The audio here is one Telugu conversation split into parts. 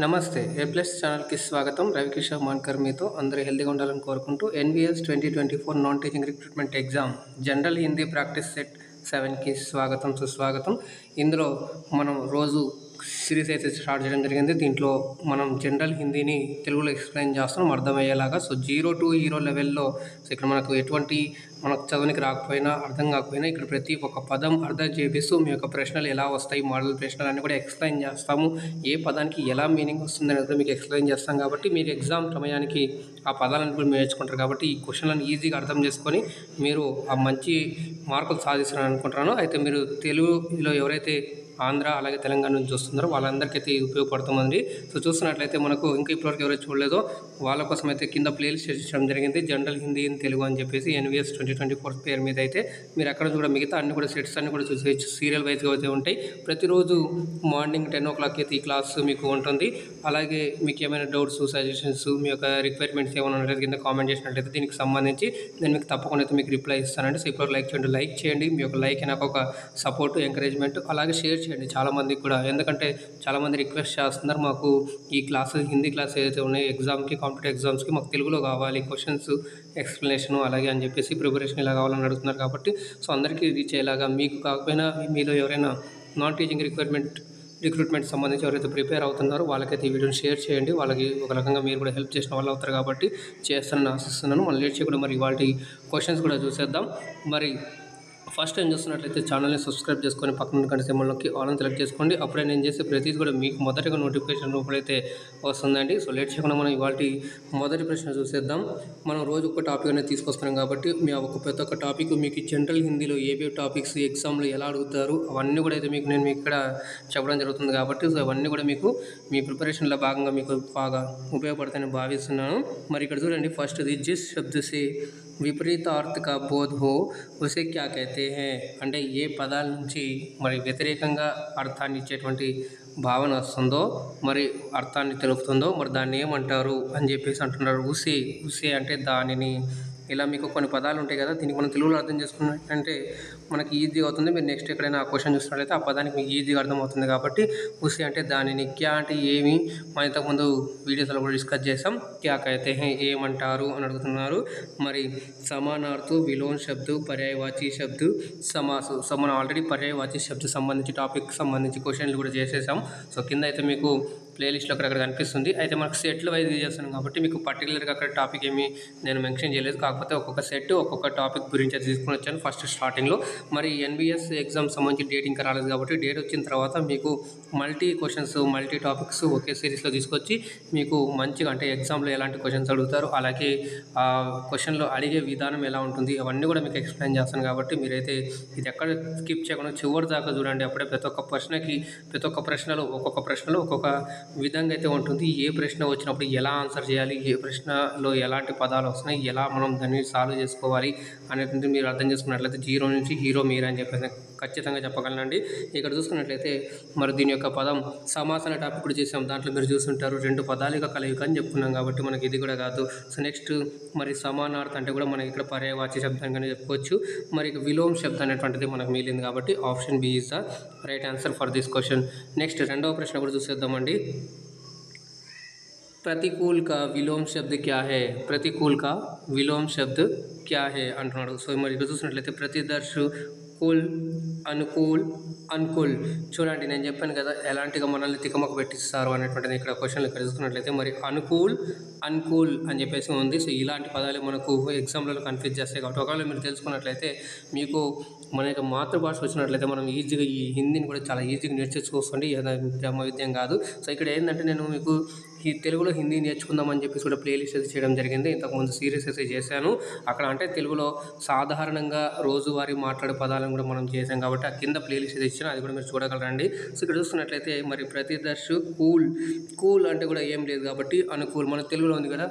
నమస్తే ఏ ప్లస్ ఛానల్కి స్వాగతం. రవికిషోర్ మాన్కర్ మీతో. అందరూ హెల్తీగా ఉండాలని కోరుకుంటూ NVS 2024 non teaching recruitment exam general Hindi practice set 7కి స్వాగతం సుస్వాగతం. ఇందులో మనం రోజు సిరీస్ అయితే స్టార్ట్ చేయడం జరిగింది. దీంట్లో మనం జనరల్ హిందీని తెలుగులో ఎక్స్ప్లెయిన్ చేస్తున్నాం అర్థమయ్యేలాగా. సో 0 to హీరో లెవెల్లో ఇక్కడ మనకు ఎటువంటి మనకు చదవనికి రాకపోయినా అర్థం కాకపోయినా ఇక్కడ ప్రతి ఒక్క పదం అర్థం చేపిస్తూ మీ యొక్క ప్రశ్నలు ఎలా వస్తాయి, మోడల్ ప్రశ్నలు అన్నీ కూడా ఎక్స్ప్లెయిన్ చేస్తాము. ఏ పదానికి ఎలా మీనింగ్ వస్తుంది అనేది కూడా మీకు ఎక్స్ప్లెయిన్ చేస్తాం కాబట్టి మీరు ఎగ్జామ్ సమయానికి ఆ పదాలను కూడా నేర్చుకుంటారు. కాబట్టి ఈ క్వశ్చన్లను ఈజీగా అర్థం చేసుకొని మీరు ఆ మంచి మార్కులు సాధిస్తారని అనుకుంటున్నాను. అయితే మీరు తెలుగులో ఎవరైతే ఆంధ్ర అలాగే తెలంగాణ నుంచి చూస్తున్నారో వాళ్ళందరికైతే ఇది ఉపయోగపడుతుంది. సో చూస్తున్నట్లయితే మనకు ఇంకా ఇప్పటివరకు ఎవరైతే చూడలేదో వాళ్ళ కోసం అయితే కింద ప్లేలిస్ట్ చేర్చడం జరిగింది. జనరల్ హిందీ ఇన్ తెలుగు అని చెప్పేసి ఎన్విఎస్ 2024 పేరు మీద అయితే మీరు అక్కడ కూడా మిగతా అన్ని కూడా సెట్స్ అన్ని కూడా చూసేయచ్చు. సీరియల్ వైజ్గా అయితే ఉంటాయి. ప్రతిరోజు మార్నింగ్ 10 o'clock అయితే ఈ క్లాస్ మీకు ఉంటుంది. అలాగే మీకు ఏమైనా డౌట్స్, సజెషన్స్, మీ యొక్క రిక్వైర్మెంట్స్ ఏమైనా ఉన్నట్లయితే కింద కామెంట్ చేసినట్లయితే దీనికి సంబంధించి నేను మీకు తప్పకుండా అయితే మీకు రిప్లై ఇస్తానండి. సో ఇప్పుడు లైక్ చేయండి. మీ యొక్క లైక్ నాకు ఒక సపోర్ట్, ఎంకరేజ్మెంట్. అలాగే షేర్ చేయండి చాలామందికి కూడా, ఎందుకంటే చాలామంది రిక్వెస్ట్ చేస్తున్నారు మాకు ఈ క్లాసెస్ హిందీ క్లాస్ ఏదైతే ఉన్నాయో ఎగ్జామ్కి, కాంపిటేటివ్ ఎగ్జామ్స్కి మాకు తెలుగులో కావాలి, క్వశ్చన్స్ ఎక్స్ప్లెనేషను అలాగే అని చెప్పేసి ప్రిపరేషన్ ఇలా కావాలని అడుగుతున్నారు. కాబట్టి సో అందరికీ రీచ్ అయ్యేలాగా, మీకు కాకపోయినా మీలో ఎవరైనా నాన్ టీచింగ్ రిక్రూట్మెంట్ సంబంధించి ఎవరైతే ప్రిపేర్ అవుతున్నారో వాళ్ళకైతే ఈ వీడియోని షేర్ చేయండి. వాళ్ళకి ఒక రకంగా మీరు కూడా హెల్ప్ చేసిన వాళ్ళు అవుతారు కాబట్టి చేస్తానని ఆశిస్తున్నాను. మళ్ళీ లేట్ చేయకుండా మరి వాటి క్వశ్చన్స్ కూడా చూసేద్దాం. మరి ఫస్ట్ టైం చూస్తున్నట్లయితే ఛానల్ని సబ్స్క్రైబ్ చేసుకొని పక్కన గంట సింబల్లోకి ఆల్ అని సెలెక్ట్ చేసుకోండి. అప్పుడే నేను చేసే ప్రతిదీ కూడా మీకు మొదటిగా నోటిఫికేషన్ రూపంలో వస్తుందండి. సో లేట్ చేయకుండా మనం ఇవాళ మొదటి ప్రశ్న చూసేద్దాం. మనం రోజు ఒక టాపిక్ అనేది తీసుకొస్తున్నాం కాబట్టి ప్రతి ఒక్క టాపిక్ మీకు జనరల్ హిందీలో ఏవే టాపిక్స్ ఎగ్జామ్లో ఎలా అడుగుతారు అవన్నీ కూడా అయితే నేను ఇక్కడ చెప్పడం జరుగుతుంది కాబట్టి సో అవన్నీ కూడా మీకు మీ ప్రిపరేషన్లో భాగంగా మీకు బాగా ఉపయోగపడతాయని భావిస్తున్నాను. మరి ఇక్కడ చూడండి, ఫస్ట్ది జిస్ శబ్దసే విపరీత అర్థ కా బోధ్ హో ఉసే క్యా కహతే హై అంటే ఏ పదాల నుంచి మరి వ్యతిరేకంగా అర్థాన్ని ఇచ్చేటువంటి భావన వస్తుందో, మరి అర్థాన్ని తెలుపుతుందో మరి దాన్ని ఏమంటారు అని చెప్పేసి అంటున్నారు. ఉసే అంటే దానిని. ఇలా మీకు కొన్ని పదాలు ఉంటాయి కదా, దీనికి మనం తెలుగులో అర్థం చేసుకున్నట్టంటే మనకి ఈజీగా అవుతుంది. మీరు నెక్స్ట్ ఎక్కడైనా ఆ క్వశ్చన్ చూసినట్లయితే ఆ పదానికి మీకు ఈజీగా అర్థమవుతుంది. కాబట్టి ఉసి అంటే దానిని, క్యా అంటే ఏమి, మనం ఇంతకుముందు వీడియోస్లో కూడా డిస్కస్ చేసాం. క్యా కహతే హై ఏమంటారు అని అడుగుతున్నారు. మరి సమానార్థు, విలోమ శబ్దు, పర్యాయవాచి శబ్దు, సమాసు. సో మనం ఆల్రెడీ పర్యాయవాచి శబ్దు సంబంధించి టాపిక్ సంబంధించి క్వశ్చన్లు కూడా చేసేసాం. సో కింద అయితే మీకు ప్లేలిస్ట్లో అక్కడ కనిపిస్తుంది. అయితే మనకు సెట్లు వైజ్ చేస్తున్నాం కాబట్టి మీకు పర్టికులర్గా అక్కడ టాపిక్ ఏమి నేను మెన్షన్ చేయలేదు. కాకపోతే ఒక్కొక్క సెట్ ఒక్కొక్క టాపిక్ గురించి అయితే తీసుకుని వచ్చాను ఫస్ట్ స్టార్టింగ్లో. మరి ఎన్బిఎస్ ఎగ్జామ్ సంబంధించి డేట్ ఇంకా రాలేదు కాబట్టి డేట్ వచ్చిన తర్వాత మీకు మల్టీ క్వశ్చన్స్, మల్టీ టాపిక్స్ ఒకే సిరీస్లో తీసుకొచ్చి మీకు మంచిగా అంటే ఎగ్జామ్లో ఎలాంటి క్వశ్చన్స్ అడుగుతారు, అలాగే ఆ క్వశ్చన్లో అడిగే విధానం ఎలా ఉంటుంది అవన్నీ కూడా మీకు ఎక్స్ప్లెయిన్ చేస్తాను. కాబట్టి మీరైతే ఇది ఎక్కడ స్కిప్ చేయకుండా చివరి దాకా చూడండి. అప్పుడే ప్రతి ఒక్క ప్రశ్నలో ఒక్కొక్క విధంగా అయితే ఉంటుంది. ఏ ప్రశ్న వచ్చినప్పుడు ఎలా ఆన్సర్ చేయాలి, ఏ ప్రశ్నలో ఎలాంటి పదాలు వస్తున్నాయి, ఎలా మనం దాన్ని సాల్వ్ చేసుకోవాలి అనేటువంటి మీరు అర్థం చేసుకున్నట్లయితే 0 నుంచి హీరో మీరు అని చెప్పేసి ఖచ్చితంగా చెప్పగలనండి. ఇక్కడ చూసుకున్నట్లయితే మరి దీని యొక్క పదం సమాసన టాపిక్ కూడా చేసాం. దాంట్లో మీరు చూస్తుంటారు 2 పదాలుగా కలయిక అని చెప్పుకున్నాం కాబట్టి మనకి ఇది కూడా కాదు. సో నెక్స్ట్ మరి సమానార్థం అంటే కూడా మనకి ఇక్కడ పర్యాయవాచ్య శబ్దంగానే చెప్పుకోవచ్చు. మరి విలోమ శబ్దం అనేటువంటిది మనకు మిగిలింది కాబట్టి option B is the right answer for this question. Next రెండవ ప్రశ్న కూడా చూసేద్దామండి. प्रतिकूल का विलोम शब्द क्या है? प्रतिकूल का विलोम शब्द क्या है అంటున్నాడు. సో మరి ఇక్కడ చూసినట్లయితే ప్రతిదర్శ, కూల్, అనుకూల్. చూడండి, నేను చెప్పాను కదా ఎలాంటిగా మనల్ని తికమక పెట్టిస్తారు అనేటువంటిది ఇక్కడ క్వశ్చన్లు ఇక్కడ చూసుకున్నట్లయితే మరి అనుకూల్ అని చెప్పేసి ఉంది. సో ఇలాంటి పదాలు మనకు ఎగ్జామ్లలో కన్ఫ్యూజ్ చేస్తాయి కాబట్టి ఒకవేళ మీరు తెలుసుకున్నట్లయితే మీకు మన యొక్క మాతృభాష వచ్చినట్లయితే మనం ఈజీగా ఈ హిందీని కూడా చాలా ఈజీగా నేర్చేసుకోవచ్చండి. బ్రహ్మ విద్యం కాదు. సో ఇక్కడ ఏంటంటే నేను మీకు ఈ తెలుగులో హిందీ నేర్చుకుందామని చెప్పేసి కూడా ప్లేలిస్ట్ అయితే చేయడం జరిగింది. ఇంతకుముందు సీరీస్ అయితే చేశాను. అక్కడ అంటే తెలుగులో సాధారణంగా రోజువారీ మాట్లాడే పదాలను కూడా మనం చేసాం కాబట్టి ఆ కింద ప్లేలిస్ట్ అయితే ఇచ్చాను, అది కూడా మీరు చూడగలరండి. సో ఇక్కడ చూసుకున్నట్లయితే మరి ప్రతిదర్శు, కూల్ అంటే కూడా ఏం లేదు కాబట్టి అనుకూల్. మన తెలుగులో ఉంది కదా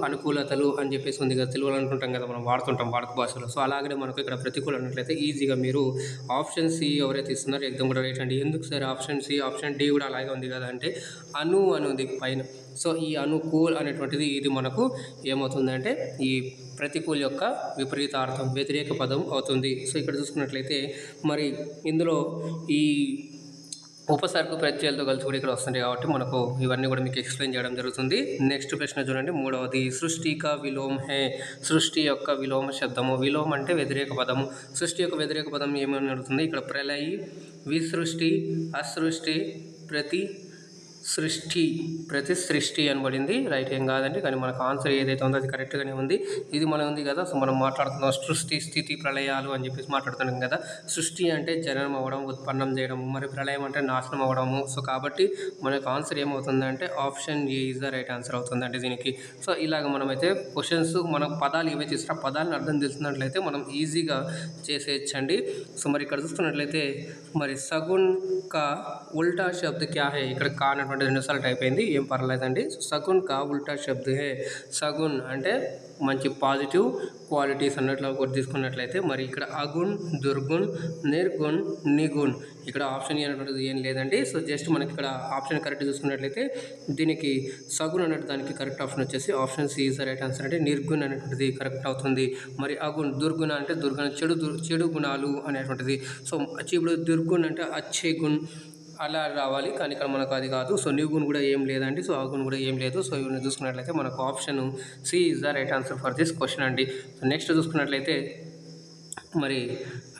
అనుకూలతలు అని చెప్పేసి ఉంది కదా, తెలుగులో అనుకుంటాం కదా మనం వాడుతుంటాం వాడుక భాషలో. సో అలాగే మనకు ఇక్కడ ప్రతికూల అన్నట్లయితే ఈజీగా మీరు ఆప్షన్ సి ఎవరైతే ఇస్తున్నారో ఎగ్జామ్ కూడా రైట్ అండి. ఎందుకు sir option C, option D కూడా అలాగే ఉంది కదా అంటే ఉంది పైన. సో ఈ అనుకూల్ అనేటువంటిది ఇది మనకు ఏమవుతుందంటే ఈ ప్రతికూల్ యొక్క విపరీతార్థం, వ్యతిరేక పదం అవుతుంది. సో ఇక్కడ చూసుకున్నట్లయితే మరి ఇందులో ఈ ఉపసర్గ ప్రత్యయాలతో కలిసి కూడా ఇక్కడ వస్తుంది కాబట్టి మనకు ఇవన్నీ కూడా మీకు ఎక్స్ప్లెయిన్ చేయడం జరుగుతుంది. నెక్స్ట్ ప్రశ్న చూడండి, మూడవది. సృష్టి కా విలోమ హే. సృష్టి యొక్క విలోమ శబ్దము. విలోమ అంటే వ్యతిరేక పదము. సృష్టి యొక్క వ్యతిరేక పదం ఏమని అడుగుతుంది ఇక్కడ? ప్రళయి, విసృష్టి, అసృష్టి, ప్రతి సృష్టి అనబడింది. రైట్ ఏం కాదండి, కానీ మనకు ఆన్సర్ ఏదైతే ఉందో అది కరెక్ట్గానే ఉంది. ఇది మనం ఉంది కదా, సో మనం మాట్లాడుతున్నాం సృష్టి, స్థితి, ప్రళయాలు అని చెప్పేసి మాట్లాడుతున్నాం కదా. సృష్టి అంటే జననం అవ్వడం, ఉత్పన్నం చేయడం, మరి ప్రళయం అంటే నాశనం అవ్వడము. సో కాబట్టి మనకు ఆన్సర్ ఏమవుతుందంటే option A is the right answer అవుతుందండి దీనికి. సో ఇలాగ మనమైతే క్వశ్చన్స్ మనం పదాలు ఏవైతే ఇస్తారో పదాలను అర్థం తెలిసినట్లయితే మనం ఈజీగా చేసేయచ్చండి. సో మరి ఇక్కడ చూస్తున్నట్లయితే మరి సగున్ కా ఉల్టా శబ్ద క్యా హే. ఇక్కడ కా అన్నటువంటి రెండుసార్లు టైప్ అయింది, ఏం పర్లేదండి. సగున్ కా ఉల్టా శబ్ద హే. సగున్ అంటే మంచి పాజిటివ్ క్వాలిటీస్ అన్నట్లు ఒకటి తీసుకున్నట్లయితే మరి ఇక్కడ అగుణ్, దుర్గుణ్, నిర్గుణ్, నిగుణ్. ఇక్కడ ఆప్షన్ ఏ అనేటువంటిది ఏం లేదండి. సో జస్ట్ మనకి ఇక్కడ ఆప్షన్ కరెక్ట్ చూసుకున్నట్లయితే దీనికి సగుణ్ అన్నట్టు దానికి కరెక్ట్ ఆప్షన్ వచ్చేసి option C is the right answer. అంటే నిర్గుణ్ అనేటువంటిది కరెక్ట్ అవుతుంది. మరి అగుణ్, దుర్గుణ అంటే దుర్గుణ చెడు గుణాలు అనేటువంటిది. సో ఇప్పుడు దుర్గుణ్ అంటే అచ్చే గుణ్ అలా రావాలి, కానీ ఇక్కడ మనకు అది కాదు. సో నిగుణ్ కూడా ఏం లేదండి. సో అగుణ్ కూడా ఏం లేదు. సో ఇవన్నీ చూసుకున్నట్లయితే మనకు option C is the right answer for this question అండి. సో నెక్స్ట్ చూసుకున్నట్లయితే మరి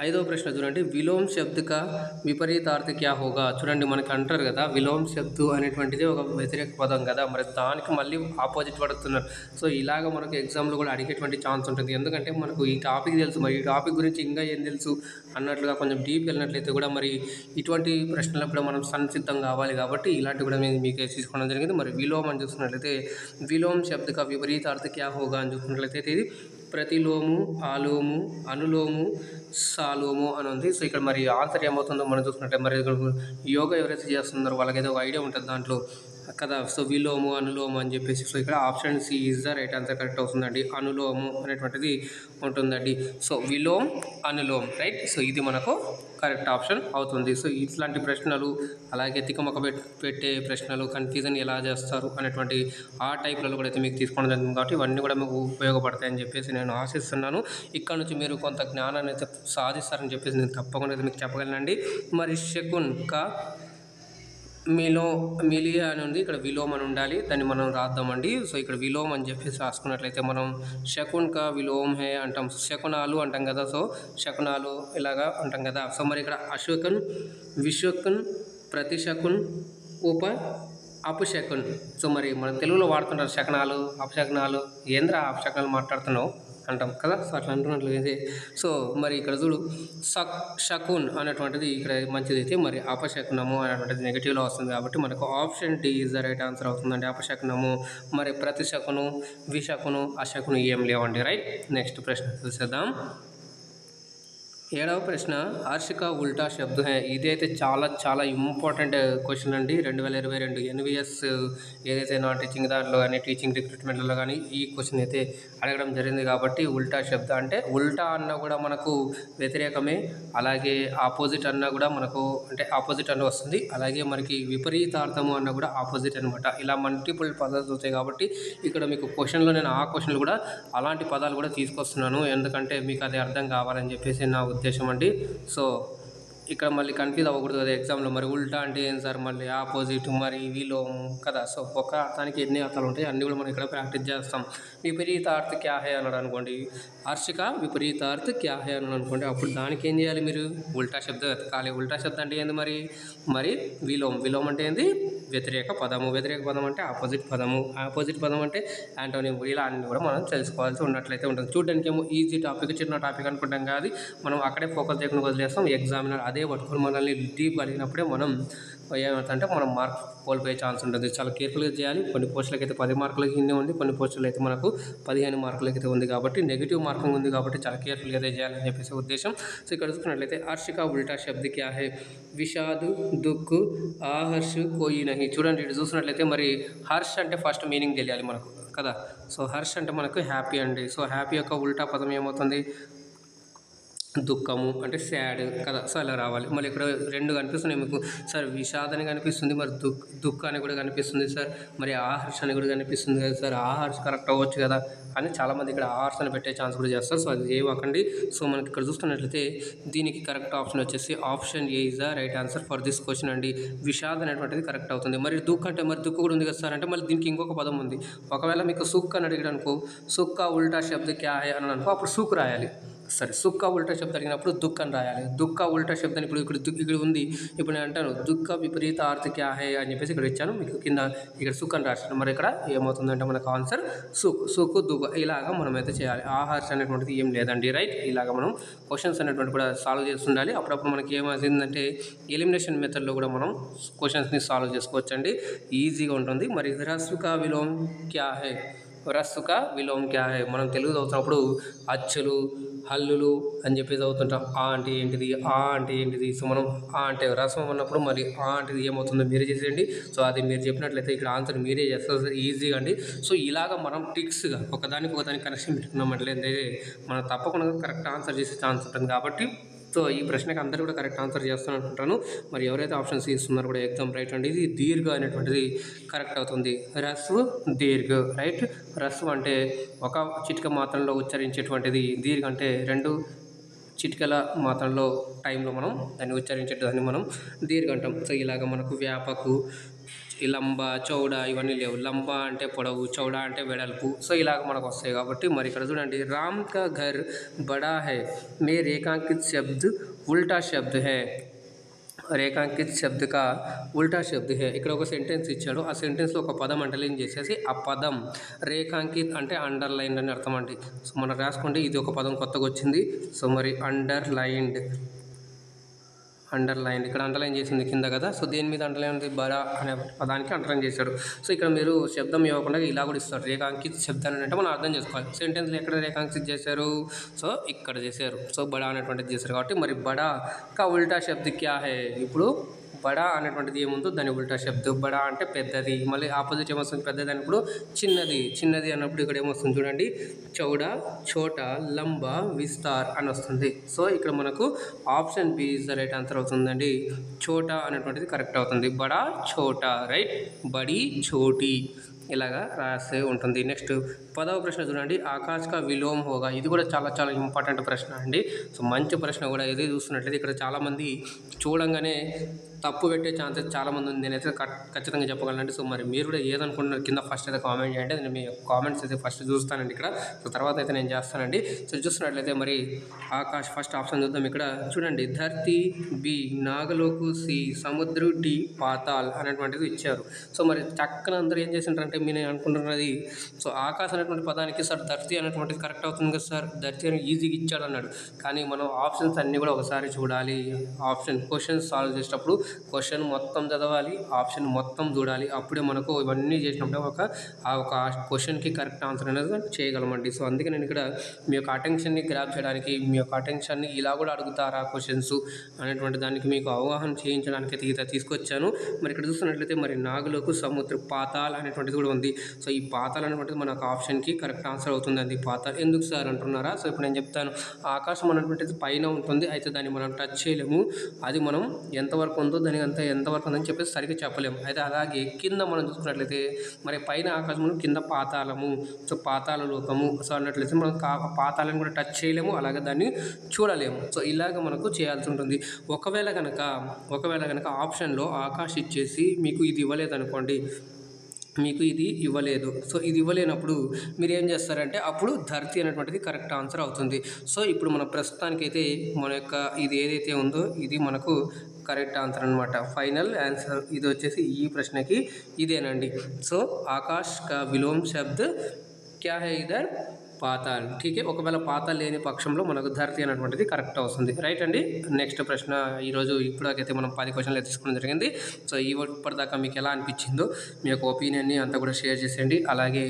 ఐదవ ప్రశ్న చూడండి, విలోమ్ శబ్ద కా విపరీతార్థ క్యా హోగా. చూడండి మనకి అంటారు కదా, విలోమ్ శబ్దు అనేటువంటిది ఒక వ్యతిరేక పదం కదా, మరి దానికి మళ్ళీ ఆపోజిట్ పడుతున్నారు. సో ఇలాగ మనకు ఎగ్జామ్లో కూడా అడిగేటువంటి ఛాన్స్ ఉంటుంది. ఎందుకంటే మనకు ఈ టాపిక్ తెలుసు, మరి ఈ టాపిక్ గురించి ఇంకా ఏం తెలుసు అన్నట్లుగా కొంచెం డీప్ వెళ్ళినట్లయితే కూడా మరి ఇటువంటి ప్రశ్నలప్పుడు మనం సంసిద్ధం కావాలి. కాబట్టి ఇలాంటివి కూడా మేము మీకు తీసుకోవడం జరిగింది. మరి విలోమ్ అని చూసుకున్నట్లయితే విలోమ్ శబ్ద కా విపరీతార్థ క్యా హోగా అని చూసుకున్నట్లయితే ఇది ప్రతిలోము, ఆలోము, అనులోము, సాలోము అని ఉంది. సో ఇక్కడ మరి ఆన్సర్ ఏమవుతుందో మనం చూసుకుంటే మరి యోగా ఎవరైతే చేస్తున్నారో వాళ్ళకైతే ఒక ఐడియా ఉంటుంది దాంట్లో కదా. సో విలోము, అనులోము అని చెప్పేసి. సో ఇక్కడ option C is the right answer correct అవుతుందండి. అనులోము అనేటువంటిది ఉంటుందండి. సో విలోమ్, అనులోమ్ రైట్. సో ఇది మనకు కరెక్ట్ ఆప్షన్ అవుతుంది. సో ఇట్లాంటి ప్రశ్నలు, అలాగే తికమక పెట్టే ప్రశ్నలు, కన్ఫ్యూజన్ ఎలా చేస్తారు అనేటువంటి ఆ టైప్లలో కూడా అయితే మీకు తీసుకోవడం జరిగింది. కాబట్టి ఇవన్నీ కూడా మీకు ఉపయోగపడతాయని చెప్పేసి నేను ఆశిస్తున్నాను. ఇక్కడ నుంచి మీరు కొంత జ్ఞానాన్ని అయితే సాధిస్తారని చెప్పేసి నేను తప్పకుండా అయితే మీకు చెప్పగలనండి. మరి శకున్ కా మిలియా అని ఉంది, ఇక్కడ విలోమ్ అని ఉండాలి, దాన్ని మనం రాద్దామండి. సో ఇక్కడ విలోమ్ అని చెప్పేసి రాసుకున్నట్లయితే మనం శకున్ కా విలోమ్ హే అంటాం. శకునాలు అంటాం కదా, సో శకునాలు ఇలాగా అంటాం కదా. సో మరి ఇక్కడ అశకున్, విశకున్, ప్రతిశకున్, అపశకున్. సో మరి మనం తెలుగులో వాడుతుంటారు శకనాలు, అపశకనాలు. ఏంద్రా అపశకనాలు మాట్లాడుతున్నావు అంటాం కదా. సో అట్లా అంటున్నట్లయితే సో మరి ఇక్కడ చూడు శకున్ అనేటువంటిది ఇక్కడ మంచిది అయితే మరి అపశకునము అనేటువంటిది నెగిటివ్లో వస్తుంది. కాబట్టి మనకు option D is the right answer అవుతుందండి. అపశకునము, మరి ప్రతిశకును, విశకును, అశకును ఏం లేవండి. రైట్. నెక్స్ట్ ప్రశ్న చూసేద్దాం. ఏడవ ప్రశ్న, హర్ష కా ఉల్టా శబ్ద హై. ఇదైతే చాలా చాలా ఇంపార్టెంట్ క్వశ్చన్ అండి. 2022 ఎన్విఎస్ ఏదైతే నాన్ టీచింగ్ దాంట్లో కానీ టీచింగ్ రిక్రూట్మెంట్లో కానీ ఈ క్వశ్చన్ అయితే అడగడం జరిగింది. కాబట్టి ఉల్టా శబ్ద అంటే ఉల్టా అన్న కూడా మనకు వ్యతిరేకమే, అలాగే ఆపోజిట్ అన్న కూడా మనకు అంటే ఆపోజిట్ అన్న వస్తుంది, అలాగే మనకి విపరీతార్థము అన్న కూడా ఆపోజిట్ అనమాట. ఇలా మల్టిపుల్ పదాలు వస్తాయి. కాబట్టి ఇక్కడ మీకు క్వశ్చన్లో నేను ఆ క్వశ్చన్లు కూడా అలాంటి పదాలు కూడా తీసుకొస్తున్నాను, ఎందుకంటే మీకు అది అర్థం కావాలని చెప్పేసి నా ఉద్దేశం అండి. సో ఇక్కడ మళ్ళీ కన్ఫ్యూజ్ అవ్వకూడదు కదా ఎగ్జామ్లో. మరి ఉల్టా అంటే ఏం సార్, మళ్ళీ ఆపోజిట్, మరి విలోమ్ కదా. సో ఒక అర్థానికి ఎన్ని అర్థాలు ఉంటాయి అన్నీ కూడా మనం ఇక్కడ ప్రాక్టీస్ చేస్తాం. విపరీతార్థ క్యా హై అన్నాడు అనుకోండి, హర్షిక విపరీతార్థ క్యా హై అన్నాడు అనుకోండి, అప్పుడు దానికి ఏం చేయాలి మీరు? ఉల్టా శబ్దం వెతకాలి. ఉల్టా శబ్దం అంటే ఏంది మరి విలోమ్. విలోమ్ అంటే ఏంది? వ్యతిరేక పదము. వ్యతిరేక పదం అంటే ఆపోజిట్ పదము. ఆపోజిట్ పదం అంటే యాంటోనిమ్. ఇలా అన్ని కూడా మనం తెలుసుకోవాల్సి ఉన్నట్లయితే ఉంటుంది. చూడడానికి ఏమో ఈజీ టాపిక్, చిన్న టాపిక్ అనుకుంటాం కాదు, మనం అక్కడే ఫోకస్ చేయకుండా వదిలేస్తాం. ఎగ్జామినర్ అదే పట్టుకొని మనల్ని డీప్ అడిగినప్పుడే మనం ఏమవుతుందంటే మనం మార్క్ కోల్పోయే ఛాన్స్ ఉంటుంది. చాలా కేర్ఫుల్గా చేయాలి. కొన్ని పోస్టులకి అయితే 10 మార్కులకి ఇన్ని ఉంది, కొన్ని పోస్టులు అయితే మనకు 15 మార్కులకి అయితే ఉంది. కాబట్టి నెగిటివ్ మార్కింగ్ ఉంది కాబట్టి చాలా కేర్ఫుల్గా అయితే చేయాలని చెప్పేసి ఉద్దేశం. సో ఇక్కడ చూసుకున్నట్లయితే హర్షిక ఉల్టా శబ్ద క్యా హై, విషాద్, దుఃఖ్, ఆహర్ష్, కోయి నహి. చూడండి ఇటు చూసినట్లయితే మరి హర్ష్ అంటే ఫస్ట్ మీనింగ్ తెలియాలి మనకు కదా. సో హర్ష్ అంటే మనకు హ్యాపీ అండి. సో హ్యాపీ యొక్క ఉల్టా పదం ఏమవుతుంది? దుఃఖము అంటే సాడ్ కదా. సో అలా రావాలి. మళ్ళీ ఇక్కడ 2 కనిపిస్తున్నాయి మీకు. సార్ విషాద్ అని కనిపిస్తుంది, మరి దుఃఖ అని కూడా కనిపిస్తుంది సార్, మరి ఆహర్ష అని కూడా కనిపిస్తుంది కదా సార్. ఆహర్ష కరెక్ట్ అవ్వచ్చు కదా అని చాలామంది ఇక్కడ ఆహర్ష అని పెట్టే ఛాన్స్ కూడా చేస్తారు. సో అది చేయకండి. సో మనకి ఇక్కడ చూస్తున్నట్లయితే దీనికి కరెక్ట్ ఆప్షన్ వచ్చేసి option A is the right answer for this question అండి. విషాద్ అనేటువంటిది కరెక్ట్ అవుతుంది. మరి దుఃఖ అంటే మరి దుఃఖ కూడా ఉంది కదా సార్ అంటే మళ్ళీ దీనికి ఇంకొక పదం ఉంది. ఒకవేళ మీకు సుక్ అని అడిగాడు అనుకో, సుక్క ఉల్టా శబ్ద క్యా హై అని అనుకో, అప్పుడు సుక్ రాయాలి. సరే, సుక్క ఉల్టా శబ్దం అడిగినప్పుడు దుఃఖ అని రాయాలి. దుఃఖ ఉల్టా శబ్దాన్ని ఇప్పుడు ఇక్కడ ఉంది. ఇప్పుడు నేను అంటాను దుఃఖ విపరీత అర్థ క్యా హై అని చెప్పేసి ఇక్కడ ఇచ్చాను మీకు. కింద ఇక్కడ సుక్ అని రాశాను. మరి ఇక్కడ ఏమవుతుందంటే మనకు ఆన్సర్ సుక్ దుఃఖ. ఇలాగా మనం అయితే చేయాలి. ఆహార్ష అనేటువంటిది ఏం లేదండి. రైట్, ఇలాగ మనం క్వశ్చన్స్ అనేటువంటి కూడా సాల్వ్ చేస్తుండాలి. అప్పుడప్పుడు మనకి ఏమైందంటే ఎలిమినేషన్ మెథడ్లో కూడా మనం క్వశ్చన్స్ని సాల్వ్ చేసుకోవచ్చండి. ఈజీగా ఉంటుంది. మరి హ్రస్వ కా విలోమ్ క్యా హై, హ్రస్వ కా విలోమ్ క్యా హై. మనం తెలుగు చదువుతున్నప్పుడు అచ్చులు హల్లులు అని చెప్పి చదువుతుంటాం. ఆ అంటే ఏంటిది, ఆ అంటే ఏంటిది. సో మనం ఆ అంటే రసం ఉన్నప్పుడు మరి ఆ అంటే ఏమవుతుందో మీరే చేసేయండి. సో అది మీరు చెప్పినట్లయితే ఇక్కడ ఆన్సర్ మీరే చేస్తారు సార్, ఈజీగా అండి. సో ఇలాగ మనం ట్రిక్స్గా ఒకదానికి కనెక్షన్ పెట్టుకున్నామంటే మనం తప్పకుండా కరెక్ట్ ఆన్సర్ చేసే ఛాన్స్ ఉంటుంది. కాబట్టి సో ఈ ప్రశ్నకి అందరూ కూడా కరెక్ట్ ఆన్సర్ చేస్తాను అనుకుంటాను. మరి ఎవరైతే ఆప్షన్స్ ఇస్తున్నారో కూడా ఎగ్జామ్ రైట్ అండి. ఇది దీర్ఘ అనేటువంటిది కరెక్ట్ అవుతుంది. హ్రస్వ దీర్ఘ. రైట్, హ్రస్వ అంటే ఒక చిటిక మాత్రంలో ఉచ్చరించేటువంటిది, దీర్ఘ అంటే 2 చిటికల మాత్రంలో టైంలో మనం దాన్ని ఉచ్చరించేదాన్ని మనం దీర్ఘ అంటాం. సో ఇలాగ మనకు వ్యాపకు, లంబ, చౌడ ఇవన్నీ లేవు. లంబ అంటే పొడవు, చౌడ అంటే వెడల్పు. సో ఇలాగ మనకు వస్తాయి. కాబట్టి మరి ఇక్కడ చూడండి, రామ్ కా ఘర్ బడా హై మే రేఖాంకిత్ శబ్ద్ ఉల్టా శబ్ద్ హై. రేఖాంకిత్ శబ్ద్ కా ఉల్టా శబ్ద్ హై. ఇక్కడ ఒక సెంటెన్స్ ఇచ్చాడు. ఆ సెంటెన్స్లో ఒక పదం అండర్లైన్ చేసేసి ఆ పదం రేఖాంకిత్ అంటే అండర్లైన్డ్ అని అర్థం అండి. సో మనం రాసుకుంటే ఇది ఒక పదం కొత్తగా వచ్చింది. సో మరి అండర్లైన్డ్ ఇక్కడ అండర్లైన్ చేసింది కింద కదా. సో దేని మీద అండర్లైన్ ఉంది, బరా అనే పదానికి అండర్లైన్ చేశాడు. సో ఇక్కడ మీరు శబ్దం ఇవ్వకుండా ఇలా కూడా ఇస్తారు. రేఖాంకిత్ శబ్దాన్ని అంటే మనం అర్థం చేసుకోవాలి. సెంటెన్స్లో ఎక్కడ రేఖాంకిత్ చేశారు, సో ఇక్కడ చేశారు. సో బడా అనేటువంటిది చేశారు. కాబట్టి మరి బడా కా ఉల్టా శబ్ద్ క్యా హై. ఇప్పుడు బడా అనేటువంటిది ఏముందో దాని ఉల్టా శబ్దం. బడా అంటే పెద్దది, మళ్ళీ ఆపోజిట్ ఏమొస్తుంది, పెద్దది అన్నప్పుడు చిన్నది అన్నప్పుడు ఇక్కడ ఏమొస్తుంది చూడండి, చౌడా, చోటా, లంబ, విస్తార్ అని వస్తుంది. సో ఇక్కడ మనకు option B is the right answer అవుతుందండి. చోటా అనేటువంటిది కరెక్ట్ అవుతుంది. బడా చోటా. రైట్, బడి చోటి ఇలాగా రాస్తే ఉంటుంది. నెక్స్ట్ 10వ ప్రశ్న చూడండి, ఆకాశ్ కా విలోమ్ హోగా. ఇది కూడా చాలా ఇంపార్టెంట్ ప్రశ్న అండి. సో మంచి ప్రశ్న కూడా. ఇది చూస్తున్నట్లయితే ఇక్కడ చాలామంది చూడంగానే తప్పు పెట్టే ఛాన్సెస్ చాలామంది ఉంది. నేనైతే ఖచ్చితంగా చెప్పగలనండి. సో మరి మీరు కూడా ఏదనుకుంటున్నారు కింద ఫస్ట్ అయితే కామెంట్ చేయండి. నేను మీ కామెంట్స్ అయితే ఫస్ట్ చూస్తానండి ఇక్కడ. సో తర్వాత అయితే నేను చేస్తానండి. సో చూస్తున్నట్లయితే మరి ఆకాశ్ ఫస్ట్ ఆప్షన్ చూద్దాం. ఇక్కడ చూడండి, ధర్తి బి, నాగలోకు సి, సముద్రు డి, పాతాల్ అనేటువంటిది ఇచ్చారు. సో మరి చక్కన అందరూ ఏం చేసింటారంటే మీరు అనుకుంటున్నది, సో ఆకాశ్ అనేటువంటి పదానికి సార్ ధర్తి అనేటువంటిది కరెక్ట్ అవుతుంది కదా సార్, ధర్తి అని ఈజీగా ఇచ్చాడు అన్నాడు. కానీ మనం ఆప్షన్స్ అన్నీ కూడా ఒకసారి చూడాలి. క్వశ్చన్స్ సాల్వ్ చేసేటప్పుడు క్వశ్చన్ మొత్తం చదవాలి, ఆప్షన్ మొత్తం చూడాలి. అప్పుడే మనకు ఇవన్నీ చేసినప్పుడు ఒక క్వశ్చన్కి కరెక్ట్ ఆన్సర్ అనేది చేయగలమండి. సో అందుకే నేను ఇక్కడ మీ యొక్క అటెన్షన్ని గ్రాప్ చేయడానికి, మీ యొక్క అటెన్షన్ని ఇలా కూడా అడుగుతారా క్వశ్చన్స్ అనేటువంటి దానికి మీకు అవగాహన చేయించడానికి అయితే తీసుకొచ్చాను. మరి ఇక్కడ చూస్తున్నట్లయితే మరి నాగులకు సముద్ర, పాతాల్ అనేటువంటిది కూడా ఉంది. సో ఈ పాతాల్ అనేటువంటిది మనకు ఆప్షన్కి కరెక్ట్ ఆన్సర్ అవుతుందండి. పాతాల్ ఎందుకు సార్ అంటున్నారా? సో ఇప్పుడు నేను చెప్తాను. ఆకాశం అనేటువంటిది పైన ఉంటుంది, అయితే దాన్ని మనం టచ్ చేయలేము. అది మనం ఎంతవరకు ఉందో దానికి అంతా ఎంతవరకు ఉందని చెప్పేసి సరిగ్గా చెప్పలేము. అయితే అలాగే కింద మనం చూసుకున్నట్లయితే మరి పైన ఆకాశము, కింద పాతాళము. సో పాతాళ లోకము. సో అన్నట్లయితే మనం పాతాళాన్ని కూడా టచ్ చేయలేము, అలాగే దాన్ని చూడలేము. సో ఇలాగ మనకు చేయాల్సి ఉంటుంది. ఒకవేళ కనుక ఆప్షన్లో ఆకాశ్ ఇచ్చేసి మీకు ఇది ఇవ్వలేదనుకోండి, మీకు ఇది ఇవ్వలేదు. సో ఇది ఇవ్వలేనప్పుడు మీరు ఏం చేస్తారంటే అప్పుడు ధర్తి అనేటువంటిది కరెక్ట్ ఆన్సర్ అవుతుంది. సో ఇప్పుడు మన ప్రస్తుతానికైతే మన యొక్క ఇది ఏదైతే ఉందో ఇది మనకు కరెక్ట్ ఆన్సర్ అనమాట. ఫైనల్ ఆన్సర్ ఇది వచ్చేసి ఈ ప్రశ్నకి ఇదేనండి. సో ఆకాశ్ కా విలోమ్ శబ్ద్ క్యా హై ఇధర్, పాతాల్. ఠీకే, ఒకవేళ పాతాల్ లేని పక్షంలో మనకు ధర్తి అనేటువంటిది కరెక్ట్ అవుతుంది. రైట్ అండి. నెక్స్ట్ ప్రశ్న ఈరోజు ఇప్పటికైతే మనం 10 క్వశ్చన్లు తీసుకోవడం జరిగింది. సో ఇప్పటిదాకా మీకు ఎలా అనిపించిందో మీ యొక్క ఒపీనియన్ని అంతా కూడా షేర్ చేసేయండి. అలాగే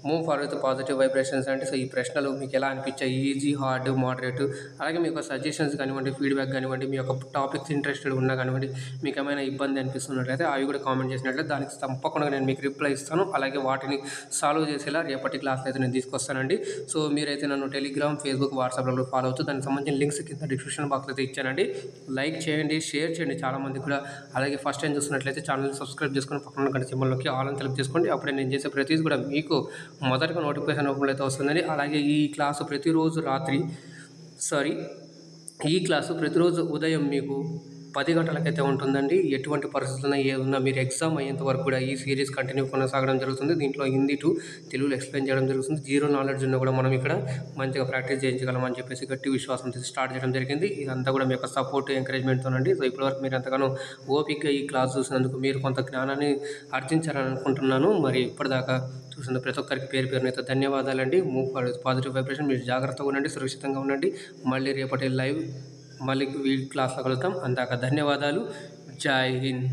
move forward with positive vibrations అంటే సో ఈ ప్రశ్నలు మీకు ఎలా అనిపించాయి, ఈజీ, హార్డ్, మోడరేట్, అలాగే మీ యొక్క సజెషన్స్ కానివ్వండి, ఫీడ్బ్యాక్ కానివ్వండి, మీ యొక్క టాపిక్స్ ఇంట్రెస్టెడ్ ఉన్నా కానివ్వండి, మీకు ఏమైనా ఇబ్బంది అనిపిస్తున్నట్లయితే అవి కూడా కామెంట్ చేసినట్లయితే దానికి తప్పకుండా నేను మీకు రిప్లై ఇస్తాను. అలాగే వాటిని సాల్వ్ చేసేలా రేపటి క్లాస్లో అయితే నేను తీసుకొస్తానండి. సో మీరైతే నన్ను టెలిగ్రామ్, ఫేస్బుక్, వాట్సాప్లో ఫాలో అవచ్చు. దానికి సంబంధించిన లింక్స్ కింద డిస్క్రిప్షన్ బాక్స్లో అయితే ఇచ్చానండి. లైక్ చేయండి, షేర్ చేయండి చాలామంది కూడా. అలాగే ఫస్ట్ టైం చూస్తున్నట్లయితే ఛానల్ని సబ్స్క్రైబ్ చేసుకొని పక్కన గంట సింబల్లోకి ఆల్ అని సెలెక్ట్ చేసుకోండి. అప్పుడే నేను చేసే ప్రతిదీ కూడా మీకు మొదటగా నోటిఫికేషన్ రూపంలో అయితే వస్తుందండి. అలాగే ఈ క్లాసు ప్రతిరోజు ఉదయం మీకు 10 గంటలకైతే ఉంటుందండి. ఎటువంటి పరిస్థితుల్లో ఏదున్నా మీరు ఎగ్జామ్ అయ్యేంత వరకు కూడా ఈ సిరీస్ కంటిన్యూ కొనసాగడం జరుగుతుంది. దీంట్లో హిందీ టు తెలుగులో ఎక్స్ప్లెయిన్ చేయడం జరుగుతుంది. జీరో నాలెడ్జ్ ఉన్నా కూడా మనం ఇక్కడ మంచిగా ప్రాక్టీస్ చేయించగలం అని చెప్పేసి గట్టి విశ్వాసంతో స్టార్ట్ చేయడం జరిగింది. ఇదంతా కూడా మీ యొక్క సపోర్ట్, ఎంకరేజ్మెంట్తోనండి. సో ఇప్పటివరకు మీరు ఎంతగానో ఓపికగా ఈ క్లాస్ చూసినందుకు మీరు కొంత జ్ఞానాన్ని ఆర్జించాలని అనుకుంటున్నాను. మరి ఇప్పటిదాకా చూసిన ప్రతి ఒక్కరికి పేరు పేరునైతే ధన్యవాదాలండి. Move forward positive vibration. మీరు జాగ్రత్తగా ఉండండి, సురక్షితంగా ఉండండి. మళ్ళీ రేపటి లైవ్ క్లాస్లో కలుద్దాం. అందాక ధన్యవాదాలు. జై హింద్.